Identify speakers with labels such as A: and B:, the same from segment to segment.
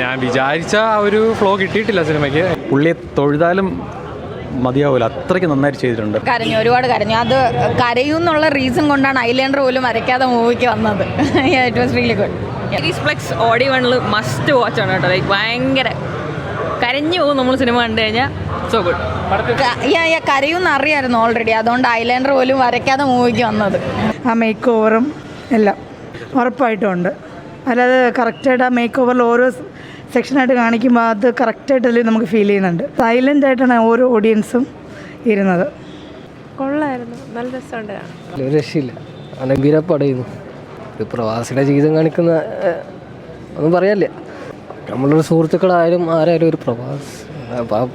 A: ഞാൻ വിചാരിച്ച ആ ഒരു ഫ്ലോ കിട്ടിയിട്ടില്ല സിനിമയ്ക്ക്. പുള്ളിയെ തൊഴുതാലും മതിയാവില്ല, അത്രയ്ക്ക് നന്നായിട്ട് ചെയ്തിട്ടുണ്ട്.
B: കരഞ്ഞു, ഒരുപാട് കരഞ്ഞു. അത് കരയൂന്നുള്ള റീസൺ കൊണ്ടാണ് ഐലാൻഡർ പോലും വരയ്ക്കാതെ മൂവിക്ക് വന്നത്. It was really good.
C: Flex audio വണ്ണിൽ മസ്റ്റ് വാച്ച് ആണ് കേട്ടോ. ലൈക്ക് ഭയങ്കര കരഞ്ഞു പോകും നമ്മൾ സിനിമ കണ്ടു കഴിഞ്ഞാൽ. So good.
B: കരയൂന്ന് അറിയായിരുന്നു ഓൾറെഡി, അതുകൊണ്ട് ഐലാൻഡർ പോലും വരയ്ക്കാതെ മൂവിക്ക് വന്നത്.
D: ആ മേക്ക് ഓവറും എല്ലാം ഉറപ്പായിട്ടും ഉണ്ട്. അല്ലാതെ കറക്റ്റായിട്ട് ആ മേക്ക് ഓവറിൽ ഓരോ സെക്ഷനായിട്ട് കാണിക്കുമ്പോൾ അത് കറക്റ്റായിട്ടല്ലേ നമുക്ക് ഫീൽ ചെയ്യുന്നുണ്ട്. സൈലൻ്റ് ആയിട്ടാണ് ഓരോ ഓഡിയൻസും ഇരുന്നത്.
E: കൊള്ളായിരുന്നു, നല്ല രസമുണ്ട്.
F: ഒരു രക്ഷയില്ല, അനബീരപ്പടയുന്നു. ഒരു പ്രവാസിയുടെ ജീവിതം കാണിക്കുന്ന ഒന്നും പറയാനില്ല. നമ്മളൊരു സുഹൃത്തുക്കളായാലും ആരായാലും ഒരു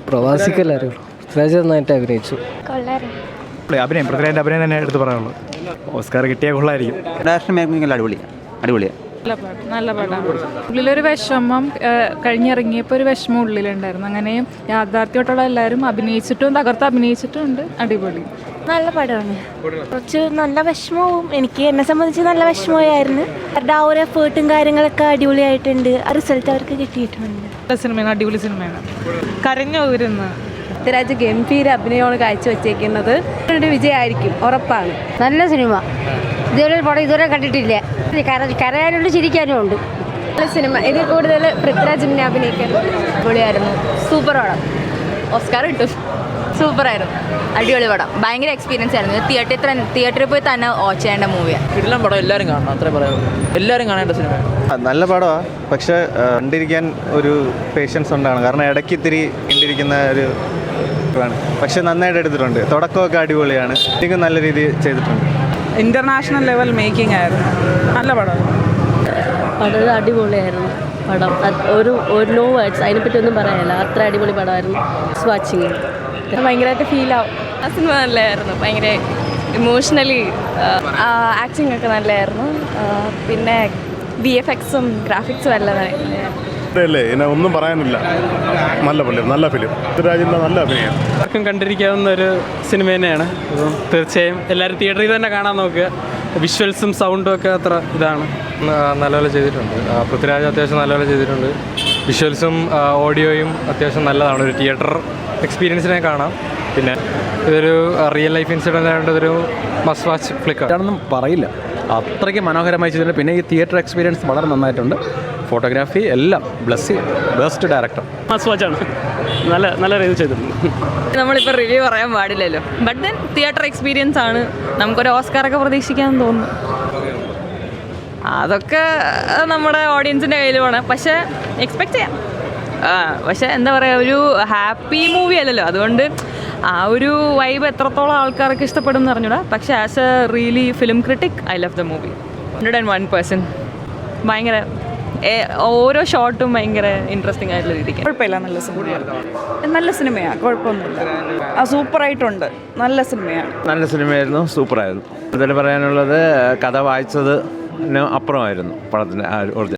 F: പ്രവാസിക്കല്ലാരും പൃഥ്വിരാജ് നന്നായിട്ട് അഭിനയിച്ചു.
A: അഭിനയം പൃഥ്വിരാജിൻ്റെ അഭിനയം തന്നെ എടുത്ത് പറയാനുള്ളൂ. ഓസ്കാർ കിട്ടിയാൽ കൊള്ളായിരിക്കും.
G: അടിപൊളിയാണ്.
E: നല്ല പടമാണ്. ഉള്ളിലൊരു വിഷമം, കഴിഞ്ഞിറങ്ങിയപ്പോൾ ഒരു വിഷമം ഉള്ളിലുണ്ടായിരുന്നു. അങ്ങനെ യാഥാർത്ഥ്യമായിട്ടുള്ള എല്ലാവരും അഭിനയിച്ചിട്ടും തകർത്ത് അഭിനയിച്ചിട്ടും ഉണ്ട്. അടിപൊളി,
H: നല്ല പടമാണ്. കുറച്ച് നല്ല വിഷമവും, എനിക്ക് എന്നെ സംബന്ധിച്ച് നല്ല വിഷമമായിരുന്നു. അവരുടെ ആ ഒരു എഫേർട്ടും കാര്യങ്ങളൊക്കെ അടിപൊളിയായിട്ടുണ്ട്. ആ റിസൾട്ട് അവർക്ക് കിട്ടിയിട്ടുണ്ട്.
E: നല്ല സിനിമയാണ്, അടിപൊളി സിനിമയാണ്. കരഞ്ഞു വരുന്ന
C: പൃഥ്വിരാജ് ഗംഭീര അഭിനയമാണ് കാഴ്ചവെച്ചേക്കുന്നത്. വിജയമായിരിക്കും, ഉറപ്പാണ്.
I: നല്ല സിനിമ. ഇതുവരെ പടം ഇതുവരെ കണ്ടിട്ടില്ല. കരയാനുണ്ട്, ചിരിക്കാനും ഉണ്ട്.
C: നല്ല സിനിമ. ഇതിൽ കൂടുതൽ പൃഥ്വിരാജിനെ അഭിനയിക്കാൻ പൊളിയായിരുന്നു. സൂപ്പർ പടം, ഓസ്കാർ കിട്ടും. സൂപ്പറായിരുന്നു, അടിപൊളി പടം. ഭയങ്കര എക്സ്പീരിയൻസ് ആയിരുന്നു. തിയേറ്ററിൽ പോയി തന്നെ വാച്ച് ചെയ്യേണ്ട മൂവിയാണ്.
F: കിടിലൻ പടം, എല്ലാവരും കാണണം, അത്രേ പറയാനുള്ളൂ. എല്ലാവരും കാണേണ്ട സിനിമ.
J: നല്ല പടമാണ്, പക്ഷെ കണ്ടിരിക്കാൻ ഒരു പേഷ്യൻസ് ഉണ്ടാണ്. കാരണം ഇടയ്ക്ക് ഇത്തിരി കണ്ടിരിക്കുന്ന ഒരു ആണ്, പക്ഷെ നന്നായിട്ട് എടുത്തിട്ടുണ്ട്. തുടക്കമൊക്കെ അടിപൊളിയാണ്, ഇതിന് നല്ല രീതിയിൽ ചെയ്തിട്ടുണ്ട്.
E: ഇന്റർനാഷണൽ ലെവൽ മേക്കിംഗ് ആയിരുന്നു. നല്ല പടം.
H: പടം അടിപൊളിയായിരുന്നു. പടം ഒരു നോ വേർഡ്സ്, അതിനെപ്പറ്റി ഒന്നും പറയാനില്ല. അത്ര അടിപൊളി പടമായിരുന്നു. വാച്ചിങ്
C: ഭയങ്കരമായിട്ട് ഫീലാവും. ആ സിനിമ നല്ലതായിരുന്നു. ഭയങ്കര ഇമോഷണലി ആക്ടിങ് ഒക്കെ നല്ലതായിരുന്നു. പിന്നെ VFXും ഗ്രാഫിക്സും എല്ലാം
K: അല്ലേ, ഒന്നും പറയാനില്ല. നല്ല പള്ളി, നല്ല ഫിലിം. പൃഥ്വിരാജിൻ്റെ നല്ല അഭിനയം.
A: ആർക്കും കണ്ടിരിക്കാവുന്ന ഒരു സിനിമ തന്നെയാണ്. തീർച്ചയായും എല്ലാവരും തിയേറ്ററിൽ തന്നെ കാണാൻ നോക്കുക. വിഷ്വൽസും സൗണ്ടും ഒക്കെ അത്ര ഇതാണ്. നല്ലപോലെ ചെയ്തിട്ടുണ്ട്. പൃഥ്വിരാജ് അത്യാവശ്യം നല്ലപോലെ ചെയ്തിട്ടുണ്ട്. വിഷ്വൽസും ഓഡിയോയും അത്യാവശ്യം നല്ലതാണ്. ഒരു തിയേറ്റർ എക്സ്പീരിയൻസിനെ കാണാം. പിന്നെ ഇതൊരു റിയൽ ലൈഫ് ഇൻസിഡൻ്റ് ആയതുകൊണ്ട് ഇതൊരു മസ്റ്റ് വാച്ച് ഫ്ലിക്ക് ആണെന്നും പറയില്ല. അത്രയ്ക്ക് മനോഹരമായി ചെയ്തിട്ടുണ്ട്. പിന്നെ ഈ തിയേറ്റർ എക്സ്പീരിയൻസ് വളരെ നന്നായിട്ടുണ്ട്. ഫോട്ടോഗ്രാഫി എല്ലാം ബെസ്റ്റ് ഡയറക്ടർ.
F: മസ്റ്റ് വാച്ചാണ്, നല്ല രീതിയിൽ ചെയ്തിട്ടുണ്ട്.
C: നമ്മളിപ്പോൾ റിവ്യൂ പറയാൻ പാടില്ലല്ലോ. ബട്ട് ദെൻ തിയേറ്റർ എക്സ്പീരിയൻസ് ആണ്. നമുക്കൊരു ഓസ്കാറൊക്കെ പ്രതീക്ഷിക്കാമെന്ന് തോന്നുന്നു. അതൊക്കെ നമ്മുടെ ഓഡിയൻസിൻ്റെ കയ്യിലുമാണ്. പക്ഷേ എക്സ്പെക്റ്റ് ചെയ്യാം. പക്ഷേ എന്താ പറയുക, ഒരു ഹാപ്പി മൂവി അല്ലല്ലോ. അതുകൊണ്ട് ആ ഒരു വൈബ് എത്രത്തോളം ആൾക്കാർക്ക് ഇഷ്ടപ്പെടും എന്ന് അറിഞ്ഞൂടാ. പക്ഷേ as a really film critic I love the movie 101%. ഭയങ്കര ഓരോ ഷോട്ടും ഭയങ്കര ഇൻട്രസ്റ്റിംഗ് ആയിട്ടുള്ള രീതിക്ക്.
E: കുഴപ്പമില്ല, നല്ല സിനിമയാണ്. നല്ല സിനിമയാണ്, കുഴപ്പമൊന്നുമില്ല. സൂപ്പറായിട്ടുണ്ട്, നല്ല സിനിമയാണ്.
J: നല്ല സിനിമയായിരുന്നു, സൂപ്പറായിരുന്നു. ഇതിൽ പറയാനുള്ളത് കഥ വായിച്ചത് അപ്പുറമായിരുന്നു പടത്തിൻ്റെ ഒറിജിനൽ.